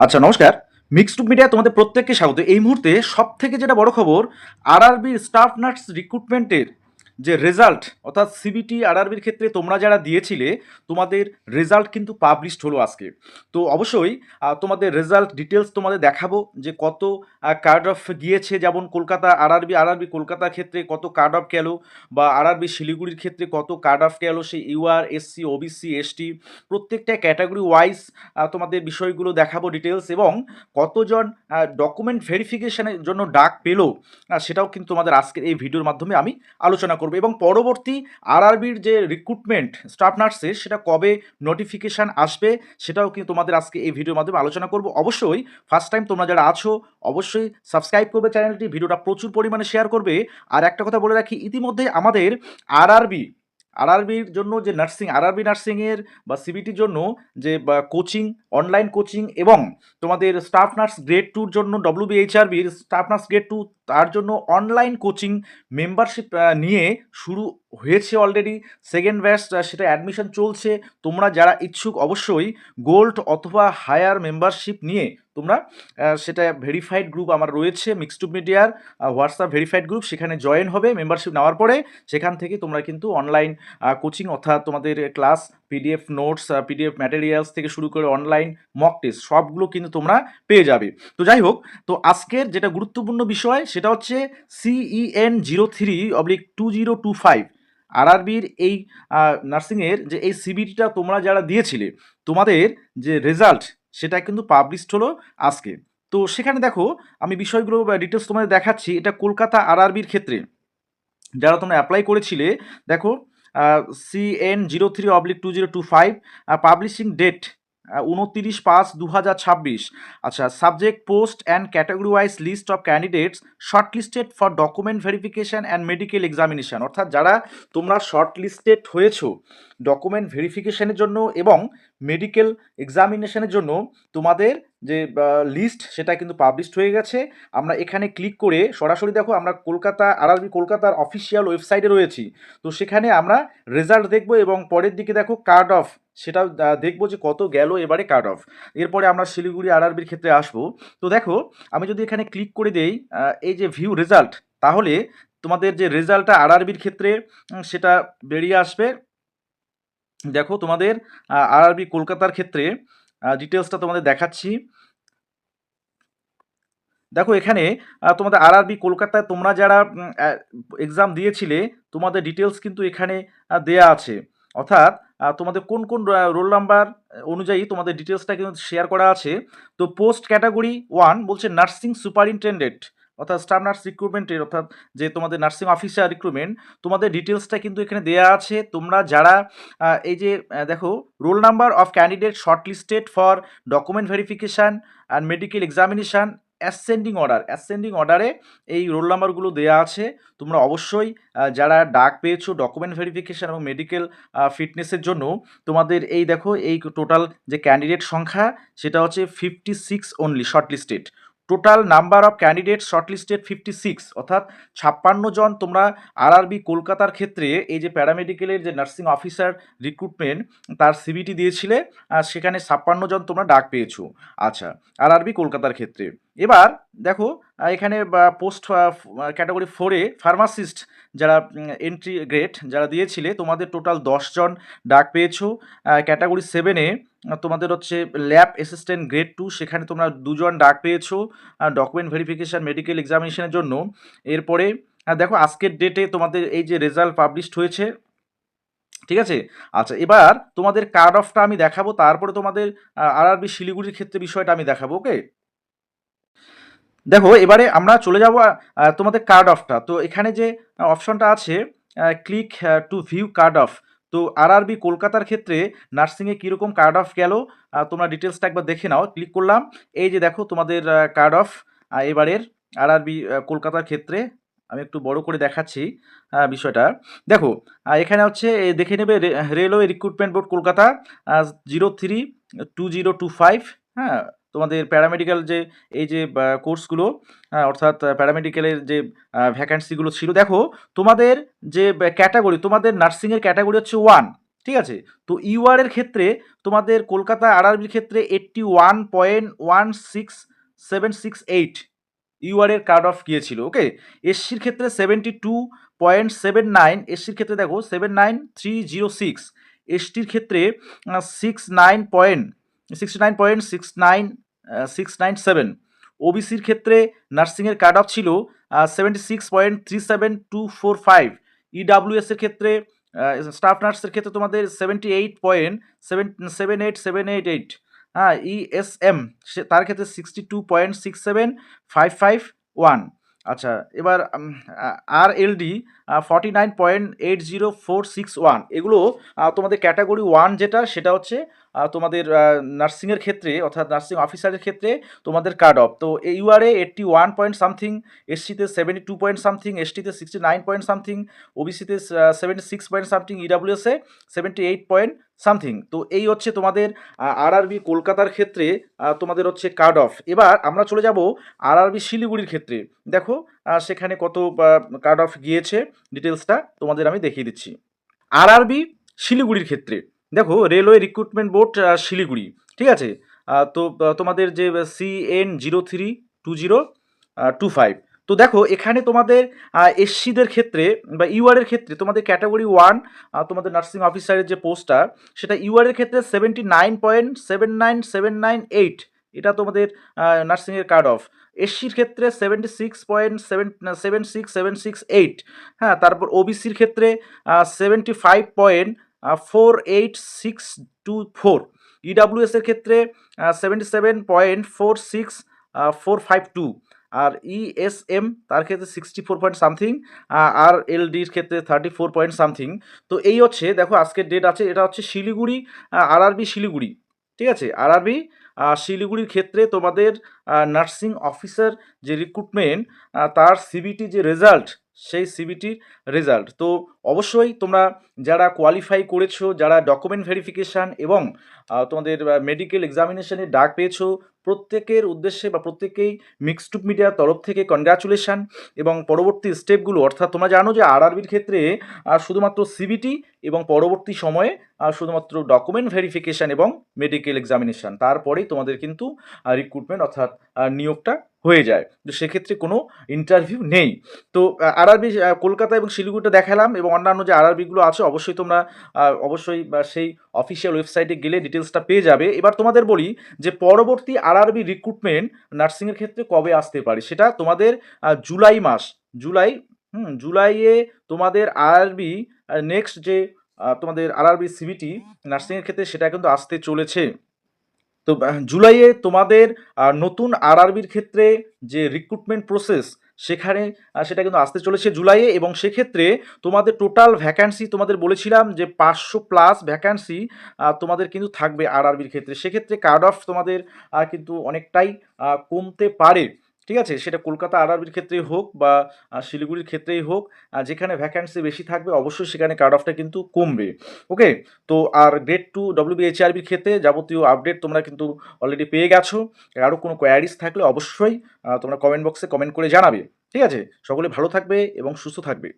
আচ্ছা নমস্কার। মিক্সড মিডিয়ায় তোমাদের প্রত্যেককে স্বাগত। এই মুহূর্তে সবথেকে যেটা বড় খবর, আরআরবির স্টাফ নার্স রিক্রুটমেন্টের যে রেজাল্ট অর্থাৎ সিবিটি আরআরবির ক্ষেত্রে তোমরা যারা দিয়েছিলে, তোমাদের রেজাল্ট কিন্তু পাবলিশড হলো আজকে। তো অবশ্যই তোমাদের রেজাল্ট ডিটেলস তোমাদের দেখাবো যে কত কাট অফ গিয়েছে, যেমন কলকাতা আরআরবি কলকাতার ক্ষেত্রে কত কাট অফ গেল, বা আরআরবি শিলিগুড়ির ক্ষেত্রে কত কাট অফ গেল, সেই ইউআর, এসসি, ওবিসি, এসটি প্রত্যেকটা ক্যাটাগরি ওয়াইজ তোমাদের বিষয়গুলো দেখাবো ডিটেলস, এবং কতজন ডকুমেন্ট ভেরিফিকেশনের জন্য ডাক পেলো সেটাও কিন্তু তোমাদের আজকের এই ভিডিওর মাধ্যমে আমি আলোচনা করব। এবং পরবর্তী আরআরবির যে রিক্রুটমেন্ট স্টাফ নার্সের সেটা কবে নোটিফিকেশান আসবে সেটাও কিন্তু তোমাদের আজকে এই ভিডিওর মাধ্যমে আলোচনা করব। অবশ্যই ফার্স্ট টাইম তোমরা যারা আছো অবশ্যই সাবস্ক্রাইব করবে চ্যানেলটি, ভিডিওটা প্রচুর পরিমাণে শেয়ার করবে। আর একটা কথা বলে রাখি, ইতিমধ্যে আমাদের আরআরবির জন্য যে আরআরবি নার্সিংয়ের বা সিবিটির জন্য যে কোচিং, অনলাইন কোচিং, এবং তোমাদের স্টাফ নার্স গ্রেড টুর জন্য ডব্লিউবিএইচআরবির স্টাফ নার্স গ্রেড টু, তার জন্য অনলাইন কোচিং মেম্বারশিপ নিয়ে শুরু হয়েছে অলরেডি। সেকেন্ড ব্যাচ সেটা অ্যাডমিশন চলছে। তোমরা যারা ইচ্ছুক অবশ্যই গোল্ড অথবা হায়ার মেম্বারশিপ নিয়ে তোমরা সেটা ভেরিফাইড গ্রুপ আমার রয়েছে মিক্সড মিডিয়ার হোয়াটসঅ্যাপ ভেরিফাইড গ্রুপ, সেখানে জয়েন হবে। মেম্বারশিপ নেওয়ার পরে সেখান থেকে তোমরা কিন্তু অনলাইন কোচিং অর্থাৎ তোমাদের class, PDF notes, PDF materials থেকে শুরু করে অনলাইন মক টেস্ট সবগুলো কিন্তু তোমরা পেয়ে যাবে। তো যাই হোক, তো আজকের যেটা গুরুত্বপূর্ণ বিষয় সেটা হচ্ছে CEN03/2025 আরআরবির এই নার্সিংয়ের যে এই সিবিটিটা তোমরা যারা দিয়েছিলে, তোমাদের যে রেজাল্ট সেটা কিন্তু পাবলিশড হলো আজকে। তো সেখানে দেখো, আমি বিষয়গুলো ডিটেলস তোমাদের দেখাচ্ছি। এটা কলকাতা আরআরবির ক্ষেত্রে যারা তোমরা অ্যাপ্লাই করেছিলে, দেখো CN03/2025 পাবলিশিং ডেট 29/5/2026। আচ্ছা, subject post and category wise list of candidates shortlisted for document verification and medical examination. অর্থাৎ যারা তোমরা শর্টলিস্টেড হয়েছো ডকুমেন্ট ভেরিফিকেশনের জন্য এবং মেডিকেল এক্সামিনেশনের জন্য, তোমাদের যে লিস্ট সেটা কিন্তু পাবলিশড হয়ে গেছে। আমরা এখানে ক্লিক করে সরাসরি দেখো, আমরা আরআরবি কলকাতার অফিসিয়াল ওয়েবসাইটে রয়েছি। তো সেখানে আমরা রেজাল্ট দেখব এবং পরের দিকে দেখো কাট অফ, সেটাও দেখবো যে কত গেল এবারে কাট অফ। এরপরে আমরা শিলিগুড়ি আরআরবির ক্ষেত্রে আসবো। তো দেখো, আমি যদি এখানে ক্লিক করে দেই এই যে ভিউ রেজাল্ট, তাহলে তোমাদের যে রেজাল্টটা আরআরবির ক্ষেত্রে সেটা বেরিয়ে আসবে। দেখো তোমাদের আরআরবি কলকাতার ক্ষেত্রে ডিটেলসটা তোমাদের দেখাচ্ছি। দেখো এখানে তোমাদের আরআরবি কলকাতায় তোমরা যারা এক্সাম দিয়েছিলে, তোমাদের ডিটেলস কিন্তু এখানে দেয়া আছে। অর্থাৎ তোমাদের কোন কোন রোল নাম্বার অনুযায়ী তোমাদের ডিটেলসটা কিন্তু শেয়ার করা আছে। তো পোস্ট ক্যাটাগরি 1 বলছে নার্সিং সুপারিনটেন্ডেন্ট, অর্থাৎ স্টাফ নার্স রিক্রুটমেন্টের, অর্থাৎ যে তোমাদের নার্সিং অফিসার রিক্রুটমেন্ট, তোমাদের ডিটেলসটা কিন্তু এখানে দেয়া আছে। তোমরা যারা এই যে দেখো, roll number of candidate shortlisted for document verification and medical examination ascending অর্ডারে এই রোল নাম্বারগুলো দেয়া আছে। তোমরা অবশ্যই যারা ডাক পেয়েছো ডকুমেন্ট ভেরিফিকেশান এবং মেডিকেল ফিটনেসের জন্য, তোমাদের এই দেখো এই টোটাল যে ক্যান্ডিডেট সংখ্যা সেটা হচ্ছে 56 only shortlisted. Total number of candidate shortlisted 56, অর্থাৎ 56 জন তোমরা আরআরবি কলকাতার ক্ষেত্রে এই যে প্যারামেডিকেলের যে নার্সিং অফিসার রিক্রুটমেন্ট তার সিবিটি দিয়েছিলে, সেখানে 56 জন তোমরা ডাক পেয়েছো। আচ্ছা, আরআরবি কলকাতার ক্ষেত্রে এবার দেখো, এখানে পোস্ট ক্যাটাগরি 4-এ ফার্মাসিস্ট যারা এন্ট্রি গ্রেড যারা দিয়েছিলে, তোমাদের টোটাল 10 জন ডাক পেয়েছো। ক্যাটাগরি 7-এ তোমাদের হচ্ছে ল্যাব অ্যাসিস্ট্যান্ট গ্রেড 2, সেখানে তোমরা 2 জন ডাক পেয়েছো ডকুমেন্ট ভেরিফিকেশান মেডিকেল এক্সামিনেশনের জন্য। এরপরে দেখো আজকের ডেটে তোমাদের এই যে রেজাল্ট পাবলিশড হয়েছে, ঠিক আছে। আচ্ছা, এবার তোমাদের কাট অফটা আমি দেখাবো, তারপরে তোমাদের আরআরবি শিলিগুড়ির ক্ষেত্রে বিষয়টা আমি দেখাবো। ওকে, দেখো এবারে আমরা চলে যাব তোমাদের কার্ড অফটা। তো এখানে যে অপশনটা আছে click to view card of, তো আরআরবি কলকাতার ক্ষেত্রে নার্সিংয়ে কীরকম কার্ড অফ গেল তোমরা ডিটেলসটা একবার দেখে নাও। ক্লিক করলাম, এই যে দেখো তোমাদের কার্ড অফ এবারের আরআরবি কলকাতার ক্ষেত্রে। আমি একটু বড় করে দেখাচ্ছি বিষয়টা। দেখো এখানে হচ্ছে দেখে নেবে রেলওয়ে রিক্রুটমেন্ট বোর্ড কলকাতা 03/2025। হ্যাঁ, তোমাদের প্যারামেডিক্যাল যে এই যে কোর্সগুলো, অর্থাৎ প্যারামেডিক্যালের যে ভ্যাকান্সিগুলো ছিল, দেখো তোমাদের যে ক্যাটাগরি, তোমাদের নার্সিংয়ের ক্যাটাগরি হচ্ছে 1, ঠিক আছে? তো ইউআর এর ক্ষেত্রে তোমাদের কলকাতা আরআরবির ক্ষেত্রে 81.16768 ইউআর এর কাট অফ গিয়েছিল। ওকে, এসসির ক্ষেত্রে 72.79, এসসির ক্ষেত্রে দেখো 79306, এসটির ক্ষেত্রে 69.697, ওবিসির ক্ষেত্রে নার্সিংয়ের কাট অফ ছিল 76.37245, ইডাব্লিউএস এর ক্ষেত্রে স্টাফ নার্সের ক্ষেত্রে তোমাদের 78.78788, হ্যাঁ, ইএসএম তার ক্ষেত্রে 62.67551। আচ্ছা, এবার আরএলডি 49.80461। এগুলো তোমাদের ক্যাটাগরি 1 যেটা, সেটা হচ্ছে তোমাদের নার্সিংয়ের ক্ষেত্রে অর্থাৎ নার্সিং অফিসারের ক্ষেত্রে তোমাদের কাট অফ। তো ইউআরএ 81 পয়েন্ট সামথিং, এসসিতে 72 পয়েন্ট সামথিং, এসটিতে 69 পয়েন্ট সামথিং, ওবিসিতে 76 পয়েন্ট সামথিং, ইডাব্লিউএসে 78 পয়েন্ট সামথিং। তো এই হচ্ছে তোমাদের আরআরবি কলকাতার ক্ষেত্রে তোমাদের হচ্ছে কাট অফ। এবার আমরা চলে যাব আরআরবি শিলিগুড়ির ক্ষেত্রে। দেখো সেখানে কত কাট অফ গিয়েছে, ডিটেলসটা তোমাদের আমি দেখিয়ে দিচ্ছি। আরআরবি শিলিগুড়ির ক্ষেত্রে দেখো, রেলওয়ে রিক্রুটমেন্ট বোর্ড শিলিগুড়ি, ঠিক আছে? তো তোমাদের যে CN032025, তো দেখো এখানে তোমাদের এসসিদের ক্ষেত্রে বা ইউআর এর ক্ষেত্রে তোমাদের ক্যাটাগরি 1 তোমাদের নার্সিং অফিসারের যে পোস্টটা, সেটা ইউআর এর ক্ষেত্রে 79.79798, এটা তোমাদের নার্সিংয়ের কাট অফ। এসসির ক্ষেত্রে 76.76768, হ্যাঁ, তারপর ওবিসির ক্ষেত্রে 75.48624, ইডাব্লিউএস এর ক্ষেত্রে 77.46452, আর ইএসএম তার ক্ষেত্রে 64 পয়েন্ট সামথিং, আর এলডির ক্ষেত্রে 34 পয়েন্ট সামথিং। তো এই হচ্ছে দেখো আজকের ডেট আছে, এটা হচ্ছে শিলিগুড়ি আরআরবি শিলিগুড়ি, ঠিক আছে? আরআরবি শিলিগুড়ির ক্ষেত্রে তোমাদের নার্সিং অফিসার যে রিক্রুটমেন্ট, তার সিবিটি যে রেজাল্ট, সেই সিবিটির রেজাল্ট। তো অবশ্যই তোমরা যারা কোয়ালিফাই করেছো, যারা ডকুমেন্ট ভেরিফিকেশান এবং তোমাদের মেডিকেল এক্সামিনেশনের ডাক পেয়েছো, প্রত্যেকের উদ্দেশ্যে বা প্রত্যেকেই মিক্সড মিডিয়ার তরফ থেকে কনগ্রাচুলেশান। এবং পরবর্তী স্টেপগুলো, অর্থাৎ তোমরা জানো যে আরআরবির ক্ষেত্রে শুধুমাত্র সিবিটি এবং পরবর্তী সময়ে শুধুমাত্র ডকুমেন্ট ভেরিফিকেশান এবং মেডিকেল এক্সামিনেশান, তারপরেই তোমাদের কিন্তু রিক্রুটমেন্ট অর্থাৎ নিয়োগটা হয়ে যায়। তো সেক্ষেত্রে কোনো ইন্টারভিউ নেই। তো আরআরবি কলকাতা এবং শিলিগুড়িটা দেখালাম, এবং অন্যান্য যে আরআরবিগুলো আছে অবশ্যই তোমরা অবশ্যই সেই অফিসিয়াল ওয়েবসাইটে গেলে ডিটেলসটা পেয়ে যাবে। এবার তোমাদের বলি যে পরবর্তী আরআরবি রিক্রুটমেন্ট নার্সিংয়ের ক্ষেত্রে কবে আসতে পারে, সেটা তোমাদের জুলাই মাস, জুলাইয়ে তোমাদের আরআরবি নেক্সট যে তোমাদের আরআরবি সিবিটি নার্সিংয়ের ক্ষেত্রে সেটা কিন্তু আসতে চলেছে। তো জুলাইয়ে তোমাদের নতুন আরআরবির ক্ষেত্রে যে রিক্রুটমেন্ট প্রসেস, সেখানে সেটা কিন্তু আসতে চলেছে জুলাইয়ে, এবং সেক্ষেত্রে তোমাদের টোটাল ভ্যাকান্সি তোমাদের বলেছিলাম যে 500+ ভ্যাকান্সি তোমাদের কিন্তু থাকবে আরআরবির ক্ষেত্রে। সেক্ষেত্রে কাট অফ তোমাদের কিন্তু অনেকটাই কমতে পারে, ঠিক আছে? সেটা কলকাতা আরআরবির ক্ষেত্রেই হোক বা শিলিগুড়ির ক্ষেত্রেই হোক, যেখানে ভ্যাকান্সি বেশি থাকবে অবশ্যই সেখানে কাট অফটা কিন্তু কমবে। ওকে, তো আর গ্রেড 2 WBHRবির ক্ষেত্রে যাবতীয় আপডেট তোমরা কিন্তু অলরেডি পেয়ে গেছো। আরও কোনো কোয়ারিজ থাকলে অবশ্যই তোমরা কমেন্ট বক্সে কমেন্ট করে জানাবে, ঠিক আছে? সকলে ভালো থাকবে এবং সুস্থ থাকবে।